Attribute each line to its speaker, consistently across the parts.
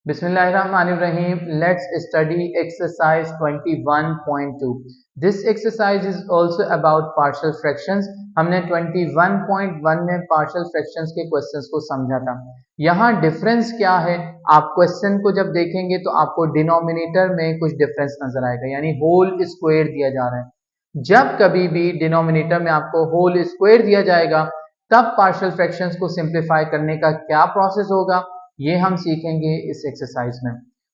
Speaker 1: Bismillahirrahmanirrahim. Let's study exercise 21.2. This exercise is also about partial fractions. हमने 21.1 में partial fractions के questions को समझा था. यहाँ difference क्या है? आप question को जब देखेंगे तो आपको denominator में कुछ difference नजर आएगा, यानी whole square दिया जा रहा है. जब कभी भी denominator में आपको whole square दिया जाएगा, तब partial fractions को simplify करने का क्या process होगा, ये हम सीखेंगे इस एक्सरसाइज में.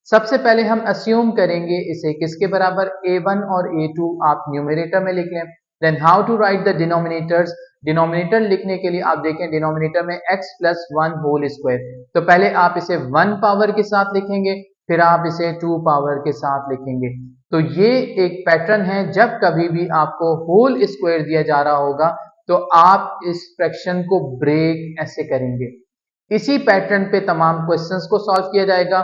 Speaker 1: सबसे पहले हम अस्यूम करेंगे इसे किसके बराबर, a1 और a2 आप न्यूमरेटर में लिख लें. Then how to write the denominators. Denominator लिखने के लिए आप देखें डिनोमिनेटर में x प्लस 1 होल स्क्वायर, तो पहले आप इसे 1 पावर के साथ लिखेंगे, फिर आप इसे 2 पावर के साथ लिखेंगे. तो ये एक पैटर्न है, जब कभी भी आपको होल स्क्वायर दिया जा रहा होगा तो आप इस फ्रैक्शन को ब्रेक ऐसे करेंगे. इसी पैटर्न पे तमाम क्वेश्चंस को सॉल्व किया जाएगा.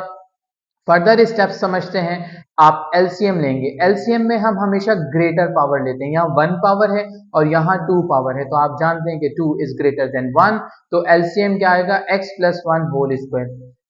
Speaker 1: फर्दर स्टेप्स समझते हैं. आप एलसीएम लेंगे. एलसीएम में हम हमेशा ग्रेटर पावर लेते हैं. यहाँ 1 पावर है और यहाँ 2 पावर है, तो आप जानते हैं कि 2 इज ग्रेटर देन 1, तो एलसीएम क्या आएगा, x प्लस 1 होल स्क्वायर.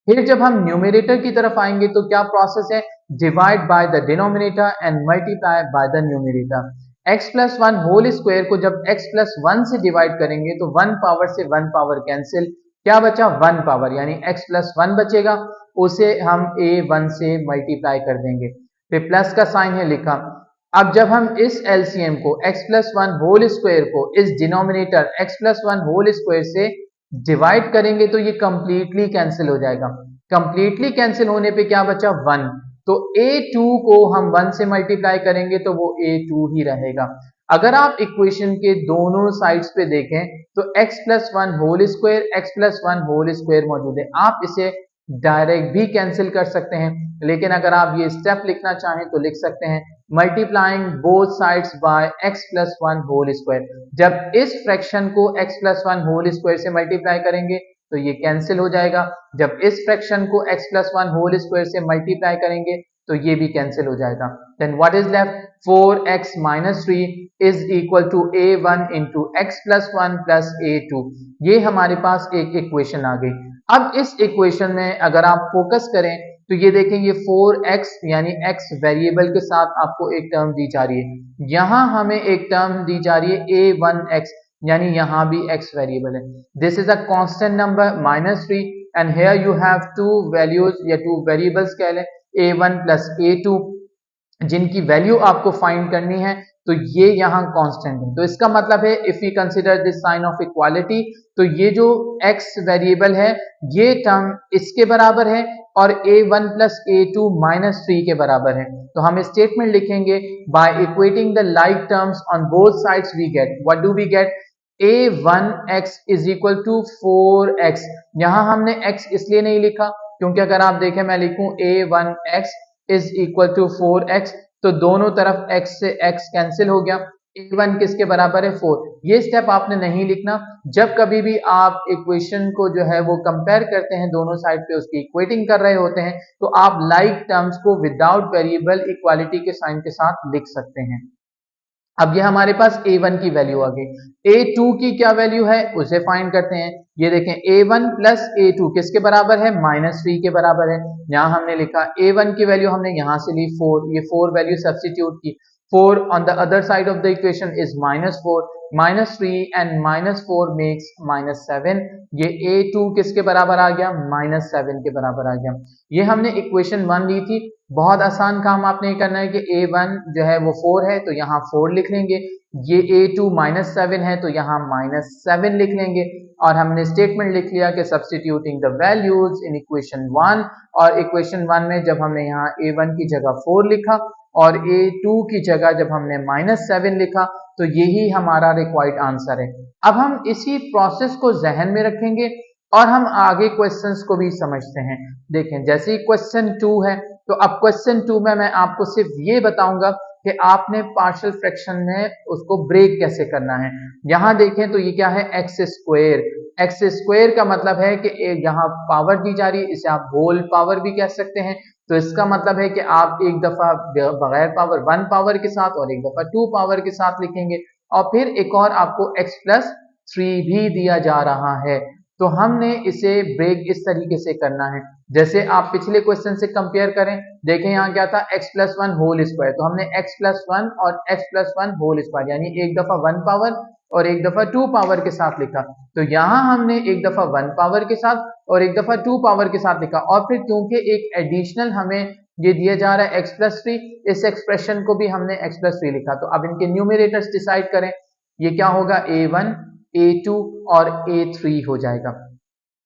Speaker 1: फिर जब हम न्यूमरेटर की तरफ आएंगे तो क्या प्रोसेस है, divide by the denominator and multiply by the numerator. x plus 1 whole square को जब x प्लस 1 से डिवाइड करेंगे तो 1 पावर से 1 पावर कैंसिल, क्या बचा 1 पावर, यानी x प्लस 1 बचेगा, उसे हम a1 से मल्टीप्लाई कर देंगे, फिर प्लस का साइन है लिखा. अब जब हम इस एलसीएम को x प्लस 1 होल स्क्वायर को इस denominator x plus 1 whole square से डिवाइड करेंगे तो ये कंप्लीटली कैंसिल हो जाएगा. कंप्लीटली कैंसिल होने पे क्या बचा 1, तो a2 को हम 1 से मल्टीप्लाई करेंगे तो वो a2 ही रहेगा. अगर आप इक्वेशन के दोनों साइड्स पे देखें तो x plus 1 whole square, x plus 1 whole square मौजूद है. आप इसे डायरेक्ट भी कैंसिल कर सकते हैं, लेकिन अगर आप ये स्टेप लिखना चाहें तो लिख सकते हैं multiplying both sides by x plus 1 whole square. जब इस फ्रैक्शन को x प्लस 1 होल स्क्वायर से मल्टीप्लाई करेंगे तो ये कैंसिल हो जाएगा. जब इस फ्रैक्शन को x प्लस 1 होल स्क्वायर से मल्टीप्लाई करेंगे तो ये भी कैंसिल हो जाएगा. Then what is left, 4x minus 3 is equal to a1 into x plus 1 plus a2. ये हमारे पास एक इक्वेशन आ गई. अब इस इक्वेशन में अगर आप फोकस करें तो ये देखें, ये 4x यानी x वेरिएबल के साथ आपको एक टर्म दी जा रही है. यहाँ हमें एक टर्म दी जा रही है a1x, यानी यहाँ भी x वेरिएबल है. This is a constant number minus 3 and here you have to values या टू वेरिएबल्स कह लें, a1 प्लस a2, जिनकी वैल्यू आपको फाइंड करनी है. तो ये यहाँ कांस्टेंट है, तो इसका मतलब है if you consider this sign of equality, तो ये जो x वेरिएबल है ये टर्म इसके बराबर है और a1 प्लस a2 माइनस 3 के बराबर है. तो हम स्टेटमेंट लिखेंगे by equating the like terms on both sides we get, what do we get, a1x is equal to 4x. यहाँ हमने x इसलिए नहीं लिखा क्योंकि अगर आप देखें मैं लिखूं a1x is equal to 4x, तो दोनों तरफ x से x कैंसिल हो गया. a1 किसके बराबर है, 4. ये स्टेप आपने नहीं लिखना. जब कभी भी आप इक्वेशन को जो है वो कंपेयर करते हैं, दोनों साइड पे उसकी इक्वेटिंग कर रहे होते हैं, तो आप लाइक टर्म्स को विदाउट वेरिएबल इक्वालिटी के साइन के साथ लिख सकते हैं. अब ये हमारे पास a1 की वैल्यू आ गई. a2 की क्या वैल्यू है उसे फाइंड करते हैं. ये देखें a1 प्लस a2 किसके बराबर है, माइनस 3 के बराबर है. यहाँ हमने लिखा a1 की वैल्यू हमने यहाँ से ली 4, ये 4 वैल्यू सब्स्टिट्यूट की. 4 on the other side of the equation is minus 4, minus 3 and minus 4 makes minus 7. ये a2 किसके बराबर आ गया, minus 7 के बराबर आ गया. ये हमने इक्वेशन 1 ली थी. बहुत आसान काम आपने ये करना है कि a1 जो है वो 4 है तो यहाँ 4 लिख लेंगे, ये a2 माइनस 7 है तो यहाँ माइनस 7 लिख लेंगे, और हमने स्टेटमेंट लिख लिया कि substituting the values in equation 1, और इक्वेशन 1 में जब हमने यहाँ a1 की जगह 4 लिखा और a2 की जगह जब हमने माइनस 7 लिखा, तो यही हमारा रिक्वायर्ड आंसर है. अब हम इसी प्रोसेस को जहन में रखेंगे और हम आगे क्वेश्चंस को भी समझते हैं. देखें जैसे क्वेश्चन 2 है, तो अब क्वेश्चन 2 में मैं आपको सिर्फ ये बताऊंगा कि आपने पार्शियल फ्रैक्शन में उसको ब्रेक कैसे करना है. यहाँ देखें तो ये क्या है, एक्स स्क्वायर. एक्स स्क्वायर का मतलब है कि यहाँ पावर दी जा रही है, इसे आप होल पावर भी कह सकते हैं. तो इसका मतलब है कि आप एक दफा बगैर पावर 1 पावर के साथ और एक दफा 2 पावर के साथ लिखेंगे, और फिर एक और आपको x प्लस 3 भी दिया जा रहा है. तो हमने इसे ब्रेक इस तरीके से करना है, जैसे आप पिछले क्वेश्चन से कंपेयर करें, देखें यहाँ क्या था x+1 होल स्क्वायर, तो हमने x+1 और x+1 होल स्क्वायर यानी एक दफा 1 पावर और एक दफा 2 पावर के साथ लिखा। तो यहाँ हमने एक दफा 1 पावर के साथ और एक दफा 2 पावर के साथ लिखा, और फिर क्योंकि एक एडिशनल हमें ये दिया जा रहा है x+3, इस एक्सप्रेशन को भी हमने x+3 लिखा। तो अब इनके न्यूमरेटर्स डिसाइड करें, ये क्या होगा a1 a2 और a3 हो जाएगा।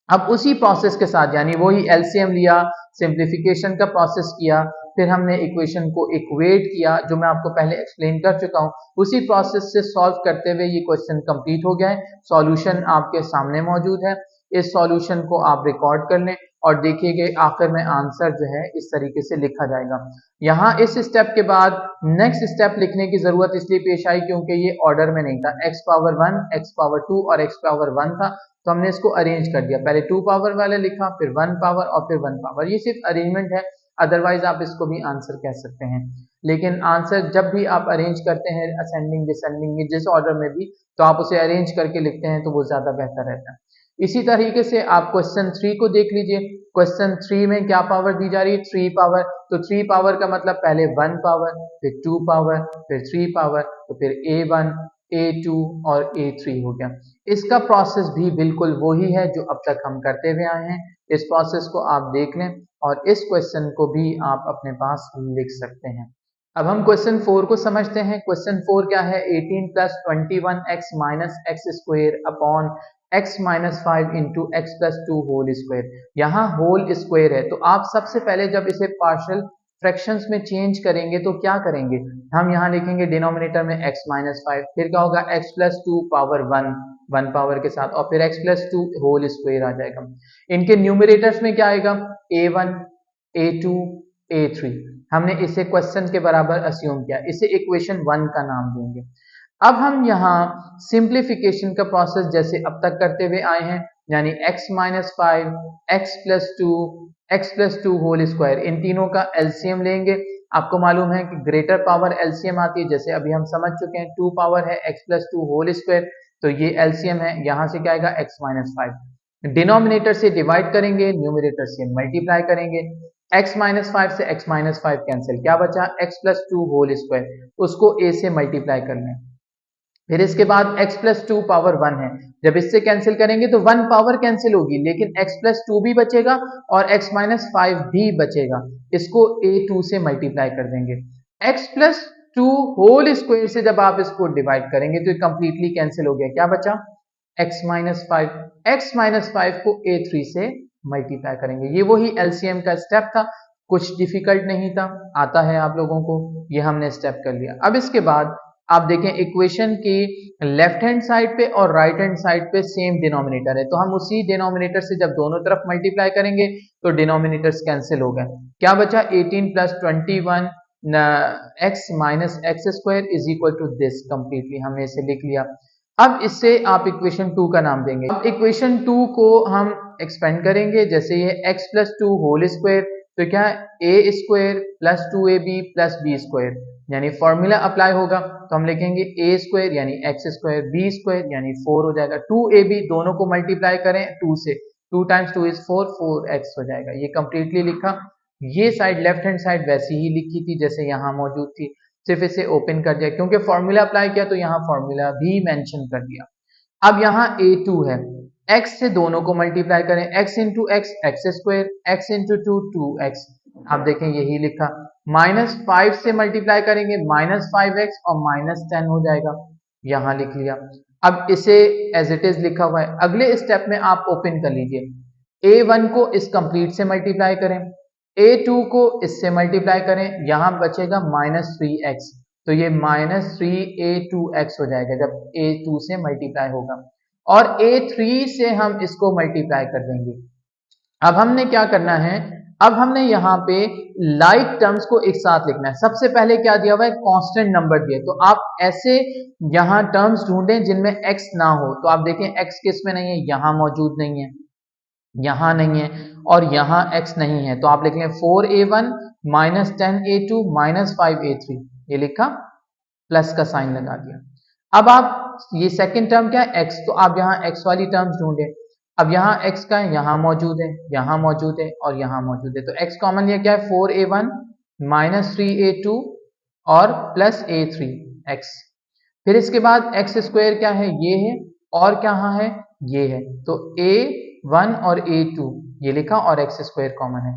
Speaker 1: अब उसी प्रोसेस के साथ यानी वही एलसीएम लिया, सिंप्लीफिकेशन का प्रोसेस किया, फिर हमने इक्वेशन को इक्वेट किया जो मैं आपको पहले एक्सप्लेन कर चुका हूं, उसी प्रोसेस से सॉल्व करते हुए ये क्वेश्चन कंप्लीट हो गया है। सॉल्यूशन आपके सामने मौजूद है, इस सॉल्यूशन को आप रिकॉर्ड कर लें और देखिए आखिर में आंसर जो है इस तरीके से लिखा जाएगा। यहाँ इस स्टेप के बाद नेक्स्ट स्टेप लिखने की जरूरत इसलिए पेश आई क्योंकि ये ऑर्डर में नहीं था, x पावर 1, x पावर 2 और x पावर 1 था, तो हमने इसको अरेंज कर दिया, पहले 2 पावर वाले लिखा, फिर 1 पावर और फिर 1 पावर। ये सिर्फ अरेंजमेंट है, अदरवाइज आप इसको भी आंसर कह सकते हैं, लेकिन आंसर जब भी आप अरेंज करते हैं असेंडिंग डिसेंडिंग जिस ऑर्डर में भी, तो आप उसे अरेंज करके लिखते हैं तो वो ज्यादा बेहतर रहता है। इसी तरीके से आप क्वेश्चन 3 को देख लीजिए, क्वेश्चन 3 में क्या पावर दी जा रही है, 3 पावर, तो 3 पावर का मतलब पहले 1 पावर, फिर 2 पावर, फिर 3 पावर, तो फिर a1 a2 और a3 हो गया। इसका प्रोसेस भी बिल्कुल वही है जो अब तक हम करते हुए आए हैं, इस प्रोसेस को आप देख लें और इस क्वेश्चन को भी आप अपने पास लिख सकते हैं। अब हम क्वेश्चन 4 को समझते हैं। क्वेश्चन 4 क्या है, 18 + 21x - x² upon x - 5 into x + 2 whole square. यहाँ होल स्क्वायर है, तो आप सबसे पहले जब इसे पार्शियल फ्रैक्शंस में चेंज करेंगे तो क्या करेंगे, हम यहाँ लिखेंगे डिनोमिनेटर में x - 5, फिर क्या होगा x + 2 पावर 1 पावर के साथ, और फिर x + 2 होल स्क्वायर आ जाएगा। इनके न्यूमरेटर्स में क्या आएगा, a1 a2 a3, हमने इसे क्वेश्चन के बराबर अस्यूम किया, इसे इक्वेशन 1 का नाम देंगे। अब हम यहाँ सिंप्लीफिकेशन का प्रोसेस जैसे अब तक करते हुए आए हैं, यानी x - 5 x + 2 होल स्क्वायर, इन तीनों का एलसीएम लेंगे। आपको मालूम है कि ग्रेटर पावर एलसीएम आती है, जैसे अभी हम समझ चुके हैं 2 पावर है x + 2 होल स्क्वायर, तो ये एलसीएम है, यहाँ से क्या आएगा x - 5, डिनोमिनेटर से डिवाइड करेंगे, न्यूमरेटर से मल्टीप्लाई करेंगे, x - 5 से x - 5 कैंसिल, क्या बचा x + 2 होल स्क्वायर, उसको a से मल्टीप्लाई कर लें, फिर इसके बाद x + 2 पावर 1 है, जब इससे कैंसिल करेंगे तो 1 पावर कैंसिल होगी, लेकिन x + 2 भी बचेगा और x - 5 भी बचेगा, इसको a2 से मल्टीप्लाई कर देंगे। x + 2 होल स्क्वायर से जब आप इसको डिवाइड करेंगे तो ये कंप्लीटली कैंसिल हो गया, क्या बचा x - 5, x - 5 को a3 से मल्टीप्लाई करेंगे। ये वही एलसीएम का स्टेप था, कुछ डिफिकल्ट नहीं था, आता है आप लोगों को, ये हमने स्टेप कर लिया। अब इसके बाद आप देखें इक्वेशन की लेफ्ट हैंड साइड पे और राइट हैंड साइड पे सेम डिनोमिनेटर है, तो हम उसी डिनोमिनेटर से जब दोनों तरफ मल्टीप्लाई करेंगे तो डिनोमिनेटर्स कैंसिल हो गए, क्या बचा 18 + 21 x - x² is equal to this, completely हमने इसे लिख लिया। अब इससे आप इक्वेशन 2 का नाम देंगे। अब इक्वेशन 2 को हम एक्सपेंड करेंगे, जैसे ये x + 2 होल स्क्वायर, तो क्या a² + 2ab + b², यानी फॉर्मूला अप्लाई होगा, तो हम लिखेंगे a² यानी x², b² यानी 4 हो जाएगा, 2ab दोनों को मल्टीप्लाई करें 2 से, 2 × 2 = 4, 4x हो जाएगा, ये कंप्लीटली लिखा। ये साइड लेफ्ट हैंड साइड वैसी ही लिखी थी जैसे यहाँ मौजूद थी, सिर्फ इसे ओपन कर दिया क्योंकि फॉर्मूला अप्लाई किया, तो यहाँ फॉर्मूला भी मेंशन कर दिया। अब यहाँ a2 है, x से दोनों को मल्टीप्लाई करें, x × x x², x × 2 2x, आप देखें यही लिखा, -5 से मल्टीप्लाई करेंगे -5x और -10 हो जाएगा, यहाँ लिख लिया। अब इसे एज इट इज लिखा हुआ है, अगले स्टेप में आप ओपन कर लीजिए, a1 को इस कंप्लीट से मल्टीप्लाई करें, a2 को इससे मल्टीप्लाई करें, यहां बचेगा -3x, तो ये -3a2x हो जाएगा जब a2 से मल्टीप्लाई होगा, और a3 से हम इसको मल्टीप्लाई कर देंगे। अब हमने क्या करना है, अब हमने यहाँ पे लाइक टर्म्स को एक साथ लिखना है। सबसे पहले क्या दिया हुआ है, कांस्टेंट नंबर दिया, तो आप ऐसे यहाँ टर्म्स ढूंढें जिनमें x ना हो, तो आप देखें x किस में नहीं है, यहाँ मौजूद नहीं है, यहाँ नहीं है और यहाँ x नहीं है, तो आप लिख लें 4a1 -10a2 -5a3, ये लिखा, प्लस का साइन लगा दिया। अब आप ये सेकंड टर्म क्या है x, तो आप यहाँ x वाली टर्म्स ढूंढें, अब यहाँ x का है, यहाँ मौजूद है, यहाँ मौजूद है और यहाँ मौजूद है, तो x कॉमन लिया क्या है 4a1 माइनस 3a2 और प्लस a3 x। फिर इसके बाद एक्स स्क्वायर क्या है, ये है, और क्या है, ये है, तो a1 और a2 ये लिखा और एक्स स्क्वायर कॉमन है।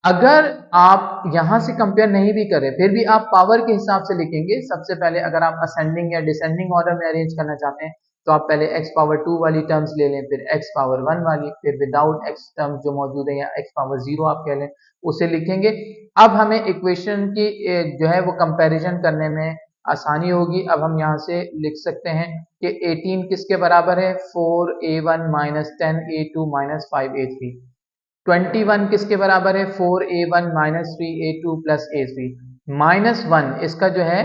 Speaker 1: अगर आप यहां से कंपेयर नहीं भी करें फिर भी आप पावर के हिसाब से लिखेंगे। सबसे पहले अगर आप असेंडिंग या डिसेंडिंग ऑर्डर में अरेंज करना चाहते हैं तो आप पहले x पावर 2 वाली टर्म्स ले लें, फिर x पावर 1 वाली, फिर विदाउट x टर्म्स जो मौजूद है या x पावर 0 आप कह लें उसे लिखेंगे। अब हमें इक्वेशन की जो है वो कंपैरिजन करने में आसानी होगी। अब हम यहाँ से लिख सकते हैं कि 18 किसके बराबर है, 4a1 minus 10a2 minus 5a3। 21 किसके बराबर है, 4a1 minus 3a2 plus a3। -1 इसका जो है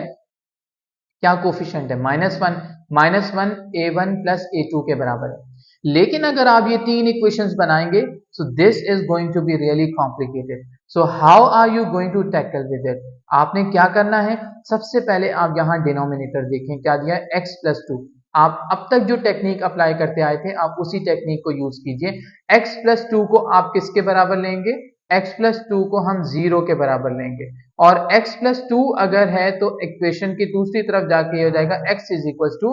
Speaker 1: क्या कोफिशिएंट है, -1, -1 a1 प्लस a2 के बराबर है। लेकिन अगर आप ये तीन इक्वेशंस बनाएंगे so this is going to be really complicated. So how are you going to tackle with it? आपने क्या करना है, सबसे पहले आप यहाँ डिनोमिनेटर देखें क्या दिया है, x प्लस 2। आप अब तक जो टेक्निक अप्लाई करते आए थे आप उसी टेक्निक को यूज कीजिए। x प्लस 2 को आप किसके बराबर लेंगे, x प्लस 2 को हम 0 के बराबर लेंगे, और x प्लस 2 अगर है तो इक्वेशन की दूसरी तरफ जाके ये हो जाएगा x इज इक्वल टू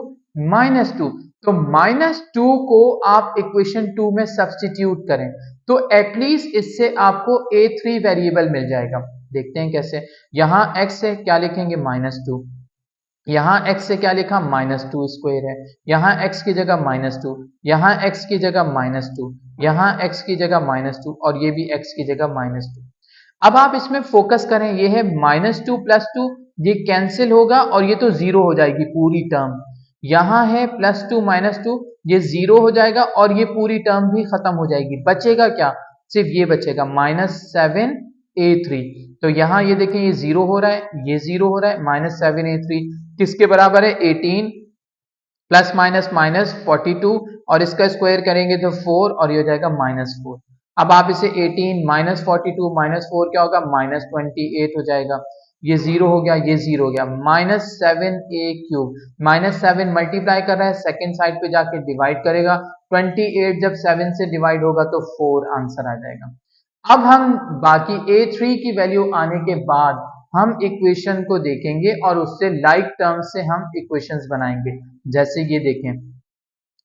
Speaker 1: -2। तो -2 को आप इक्वेशन 2 में सब्सटीट्यूट करें तो एटलीस्ट इससे आपको a3 वेरिएबल मिल जाएगा। देखते हैं कैसे। यहाँ x से क्या लिखेंगे, -2, यहाँ x से क्या लिखा, -2 स्क्वायर है, यहाँ x की जगह -2, यहाँ x की जगह -2, यहाँ x की जगह -2 और ये भी x की जगह -2। अब आप इसमें फोकस करें, ये है -2 प्लस 2, ये कैंसिल होगा और ये तो 0 हो जाएगी पूरी टर्म। यहाँ है +2 -2, ये 0 हो जाएगा और ये पूरी टर्म भी खत्म हो जाएगी। बचेगा क्या, सिर्फ ये बचेगा -7a3। तो यहाँ ये देखें ये 0 हो रहा है, ये 0 हो रहा है, -7a3 किसके बराबर है, 18 प्लस माइनस माइनस 42 और इसका स्क्वायर करेंगे तो 4 और ये हो जाएगा -4। अब आप इसे 18 माइनस 42 माइनस 4 क्या होगा, -28 हो जाएगा। ये 0 हो गया, ये 0 हो गया, -7a³ -7 मल्टीप्लाई कर रहा है, सेकेंड साइड पे जाके डिवाइड करेगा, 28 जब 7 से डिवाइड होगा तो 4 आंसर आ जाएगा। अब हम बाकी a3 की वैल्यू आने के बाद हम इक्वेशन को देखेंगे और उससे लाइक टर्म्स से हम इक्वेशंस बनाएंगे। जैसे ये देखें,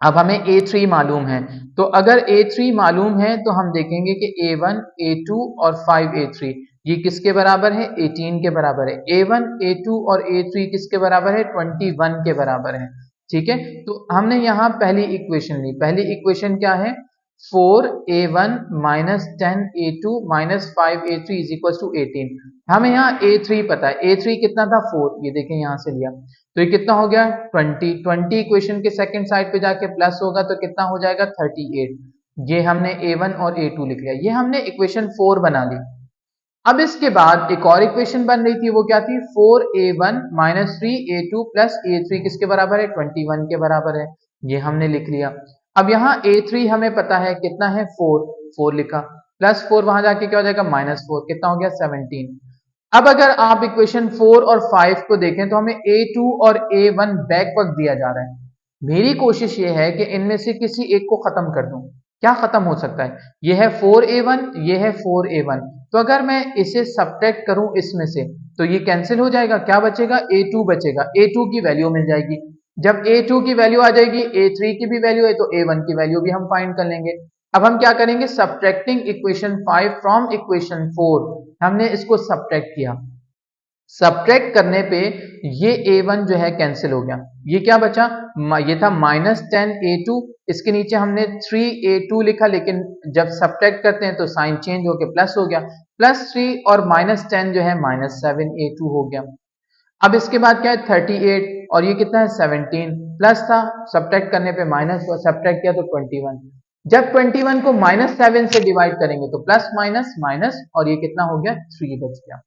Speaker 1: अब हमें a3 मालूम है, तो अगर a3 मालूम है तो हम देखेंगे कि a1 a2 और 5a3 ये किसके बराबर है, 18 के बराबर है। a1 a2 और a3 किसके बराबर है, 21 के बराबर है। ठीक है, तो हमने यहाँ पहली इक्वेशन ली। पहली इक्वेशन क्या है, 4a1 minus 10a2 minus 5a3 is equal to 18। हमें यहाँ a3 पता है, a3 कितना था, 4, ये देखें यहाँ से लिया तो ये कितना हो गया, 20 इक्वेशन के सेकंड साइड पे जाके प्लस होगा तो कितना हो जाएगा, 38। ये हमने a1 और a2 लिख लिया, ये हमने इक्वेशन 4 बना ली। अब इसके बाद एक और इक्वेशन बन रही थी, वो क्या थी, 4a1 minus 3a2 plus a3 किसके बराबर है, 21 के बराबर है, ये हमने लिख लिया। अब यहाँ a3 हमें पता है कितना है, 4 लिखा, प्लस 4 वहां जाके क्या हो जाएगा, -4, कितना हो गया, 17। अब अगर आप इक्वेशन 4 और 5 को देखें तो हमें a2 और a1 बैकवर्ड दिया जा रहा है। मेरी कोशिश ये है कि इनमें से किसी एक को खत्म कर दूं। क्या खत्म हो सकता है, ये है 4a1, ये है 4a1, तो अगर मैं इसे सब्ट्रैक्ट करूं इसमें से तो ये कैंसिल हो जाएगा, क्या बचेगा, a2 बचेगा, a2 की वैल्यू मिल जाएगी। जब a2 की वैल्यू आ जाएगी, a3 की भी वैल्यू है तो a1 की वैल्यू भी हम फाइंड कर लेंगे। अब हम क्या करेंगे, सब्ट्रैक्टिंग इक्वेशन 5 फ्रॉम इक्वेशन 4, हमने इसको सब्ट्रैक्ट किया। सब्ट्रैक्ट करने पे ये a1 जो है कैंसिल हो गया, ये क्या बचा, ये था -10a2, इसके नीचे हमने 3a2 लिखा, लेकिन जब सब्ट्रैक्ट करते हैं तो साइन चेंज होकर प्लस हो गया, +3 और -10 जो है -7a2 हो गया। अब इसके बाद क्या है, 38 और ये कितना है, 17, प्लस था, सब्ट्रैक्ट करने पे माइनस हुआ, सब्ट्रैक्ट किया तो 21। जब 21 को -7 से डिवाइड करेंगे तो प्लस माइनस माइनस और ये कितना हो गया, 3 बच गया।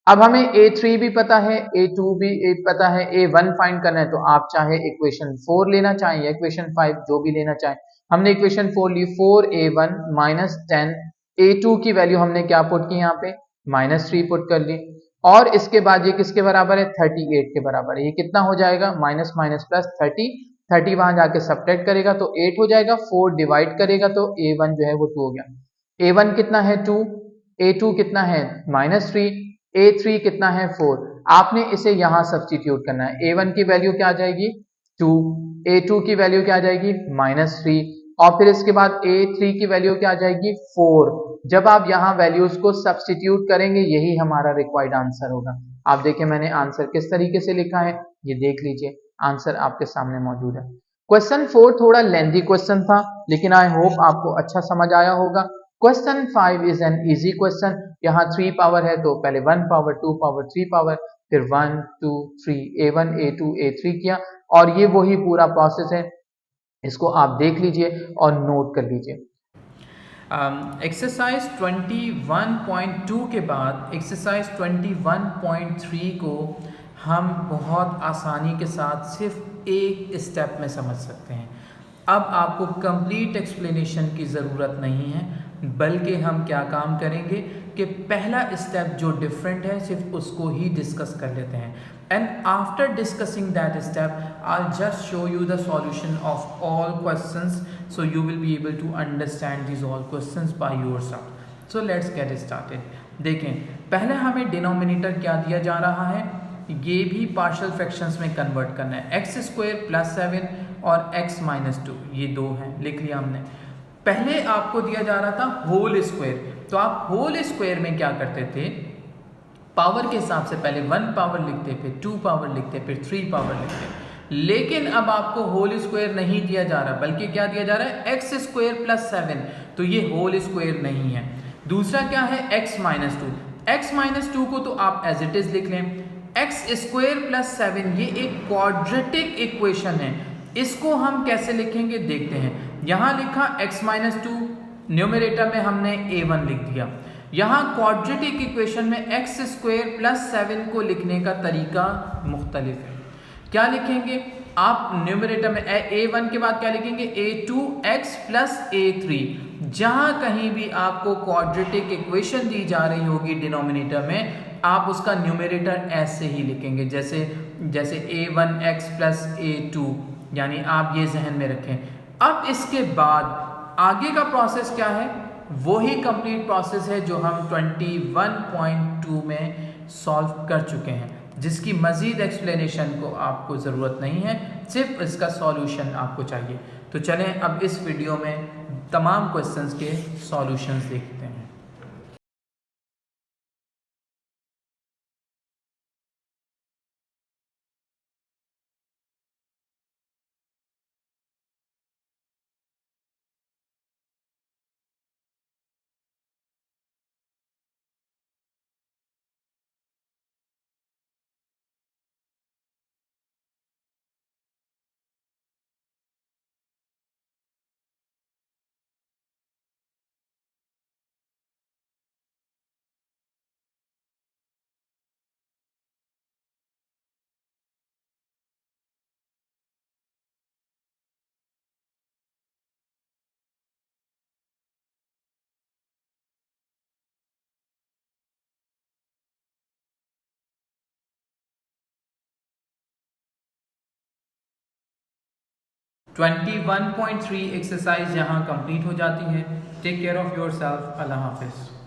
Speaker 1: अब हमें a3 भी पता है, a2 भी पता है, a1 फाइंड करना है, तो आप चाहे इक्वेशन 4 लेना चाहें या इक्वेशन 5 जो भी लेना चाहें। हमने इक्वेशन 4 ली, 4a1 माइनस 10, a2 की वैल्यू हमने क्या पुट की यहाँ पे, -3 पुट कर ली, और इसके बाद ये किसके बराबर है, 38 के बराबर है। ये कितना हो जाएगा, माइनस माइनस प्लस 30, 30 वहां जाके सब्ट्रैक्ट करेगा तो 8 हो जाएगा, 4 डिवाइड करेगा तो a1 जो है वो 2 हो गया। a1 कितना है 2, a2 कितना है -3, a3 कितना है 4। आपने इसे यहां सब्स्टिट्यूट करना है। a1 की वैल्यू क्या आ जाएगी 2, a2 की वैल्यू क्या आ जाएगी -3 और फिर इसके बाद a3 की वैल्यू क्या आ जाएगी 4। जब आप यहाँ वैल्यूज को सब्स्टिट्यूट करेंगे यही हमारा रिक्वायर्ड आंसर होगा। आप देखें मैंने आंसर किस तरीके से लिखा है, ये देख लीजिए, आंसर आपके सामने मौजूद है। क्वेश्चन 4 थोड़ा लेंथी क्वेश्चन था, लेकिन आई होप आपको अच्छा समझ आया होगा। Question 5 is an easy question. यहाँ 3 पावर है तो पहले 1 पावर 2 पावर 3 पावर, फिर 1 2 3 a1 a2 a3 किया और ये वही पूरा प्रोसेस है। इसको आप देख लीजिए और नोट कर लीजिए।
Speaker 2: एक्सरसाइज 21.2 के बाद एक्सरसाइज 21.3 को हम बहुत आसानी के साथ सिर्फ एक स्टेप में समझ सकते हैं। अब आपको कंप्लीट एक्सप्लेनेशन की ज़रूरत नहीं है, बल्कि हम क्या काम करेंगे कि पहला स्टेप जो डिफरेंट है सिर्फ उसको ही डिस्कस कर लेते हैं। And after discussing that step I just show you the solution of all questions, so you will be able to understand this all questions by yourself. So let's get started. देखें, पहले हमें denominator क्या दिया जा रहा है, ये भी पार्शियल फ्रैक्शंस में कन्वर्ट करना है। एक्स स्क्वायर प्लस 7 और x माइनस 2, ये दो हैं, लिख लिया हमने। पहले आपको दिया जा रहा था होल स्क्वायर, तो आप होल स्क्वायर में क्या करते थे, पावर के हिसाब से पहले 1 पावर लिखते, फिर 2 पावर लिखते, फिर 3 पावर लिखते। लेकिन अब आपको होल स्क्वायर नहीं दिया जा रहा, बल्कि क्या दिया जा रहा है, एक्स स्क्वायर प्लस 7, तो ये होल स्क्वायर नहीं है। दूसरा क्या है, x माइनस 2। एक्स माइनस 2 को तो आप एज इट इज लिख लें। एक्स स्क्वायर प्लस 7 ये एक क्वाड्रेटिक इक्वेशन है, इसको हम कैसे लिखेंगे देखते हैं। यहां लिखा x माइनस 2, न्यूमरेटर में हमने a1 लिख दिया। यहां क्वाड्रेटिक इक्वेशन में एक्स स्क्वायर प्लस 7 को लिखने का तरीका मुख्तलिफ है। क्या लिखेंगे आप, न्यूमरेटर में a1 के बाद क्या लिखेंगे, a2x प्लस a3। जहां कहीं भी आपको क्वाड्रेटिक इक्वेशन दी जा रही होगी डिनोमिनेटर में, आप उसका न्यूमरेटर ऐसे ही लिखेंगे, जैसे a1x प्लस a2, यानी आप ये जहन में रखें। अब इसके बाद आगे का प्रोसेस क्या है, वही कंप्लीट प्रोसेस है जो हम 21.2 में सॉल्व कर चुके हैं, जिसकी मजीद एक्सप्लेनेशन को आपको ज़रूरत नहीं है, सिर्फ इसका सॉल्यूशन आपको चाहिए। तो चलें अब इस वीडियो में तमाम क्वेश्चंस के सॉल्यूशंस देखते हैं। ट्वेंटी 1.3 एक्सरसाइज यहाँ कंप्लीट हो जाती है। Take care of yourself. अल्लाह हाफिज़।